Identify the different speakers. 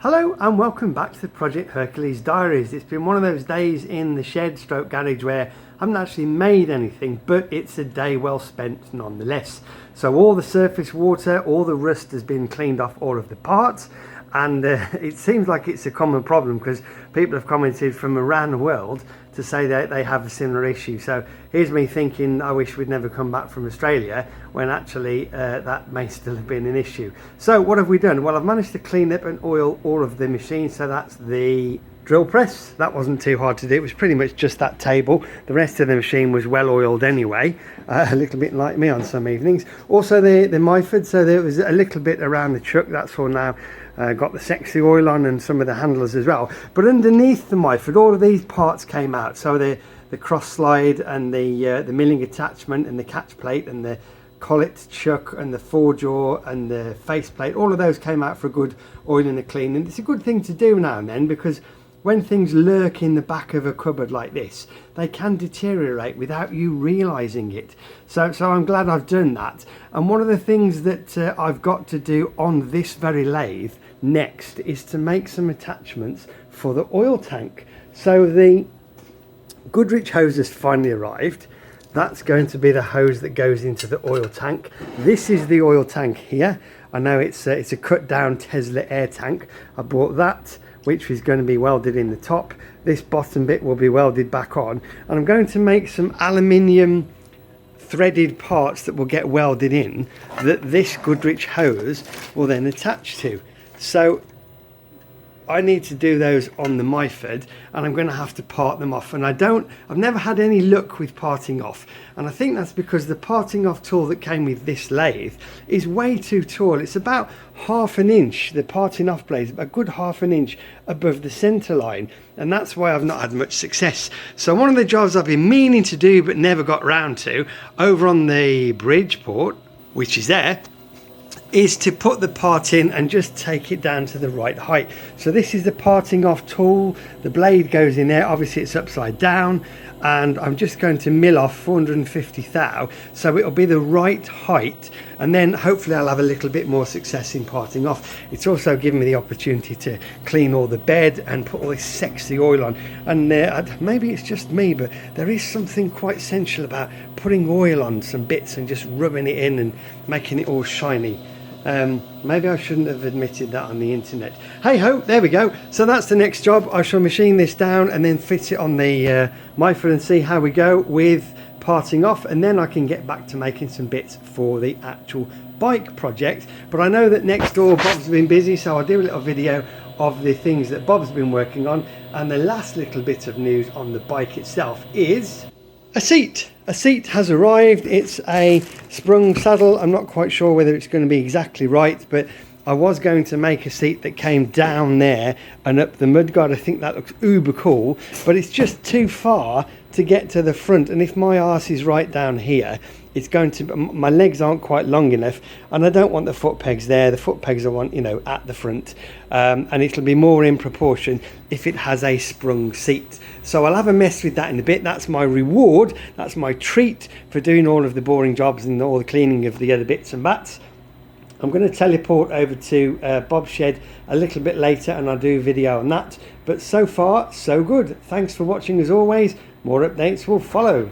Speaker 1: Hello and welcome back to the Project Hercules Diaries. It's been one of those days in the shed stroke garage where I haven't actually made anything, but it's a day well spent nonetheless. So all the surface water, all the rust has been cleaned off all of the parts, and it seems like it's a common problem because people have commented from around the world to say that they have a similar issue. So here's me thinking I wish we'd never come back from Australia, when actually that may still have been an issue. So what have we done? Well, I've managed to clean up and oil all of the machines. So that's the drill press. That wasn't too hard to do. It was pretty much just that table. The rest of the machine was well oiled anyway, a little bit like me on some evenings. Also the Myford, so there was a little bit around the chuck. That's all now got the sexy oil on, and some of the handlers as well. But underneath the Myford, all of these parts came out. So the cross slide and the milling attachment and the catch plate and the collet chuck and the forejaw and the faceplate, all of those came out for a good oil and a clean. And it's a good thing to do now and then, because when things lurk in the back of a cupboard like this, they can deteriorate without you realizing it. So I'm glad I've done that. And one of the things that I've got to do on this very lathe next is to make some attachments for the oil tank. So the Goodrich hose has finally arrived. That's going to be the hose that goes into the oil tank. This is the oil tank here. I know it's a cut down Tesla air tank. I bought that, which is going to be welded in the top. This bottom bit will be welded back on, and I'm going to make some aluminium threaded parts that will get welded in, that this Goodrich hose will then attach to. So I need to do those on the Myford, and I'm going to have to part them off. And I've never had any luck with parting off, and I think that's because the parting off tool that came with this lathe is way too tall. It's about half an inch, the parting off blade is a good half an inch above the center line, and that's why I've not had much success. So one of the jobs I've been meaning to do but never got round to, over on the Bridgeport, which is there, is to put the part in and just take it down to the right height. So this is the parting off tool. The blade goes in there. Obviously it's upside down, and I'm just going to mill off 450 thou, so it'll be the right height, and then hopefully I'll have a little bit more success in parting off. It's also given me the opportunity to clean all the bed and put all this sexy oil on. And maybe it's just me, but there is something quite sensual about putting oil on some bits and just rubbing it in and making it all shiny. Maybe I shouldn't have admitted that on the internet. Hey ho, there we go. So that's the next job. I shall machine this down and then fit it on the Myford and see how we go with parting off, and then I can get back to making some bits for the actual bike project. But I know that next door Bob's been busy, so I'll do a little video of the things that Bob's been working on. And the last little bit of news on the bike itself is a seat. A seat has arrived. It's a sprung saddle. I'm not quite sure whether it's going to be exactly right, but I was going to make a seat that came down there and up the mudguard. I think that looks uber cool, but it's just too far to get to the front. And if my arse is right down here, it's going to, my legs aren't quite long enough, and I don't want the foot pegs there. The foot pegs I want, at the front, and it'll be more in proportion if it has a sprung seat. So I'll have a mess with that in a bit. That's my reward. That's my treat for doing all of the boring jobs and all the cleaning of the other bits and bats. I'm going to teleport over to Bob's shed a little bit later, and I'll do a video on that. But so far, so good. Thanks for watching as always. More updates will follow.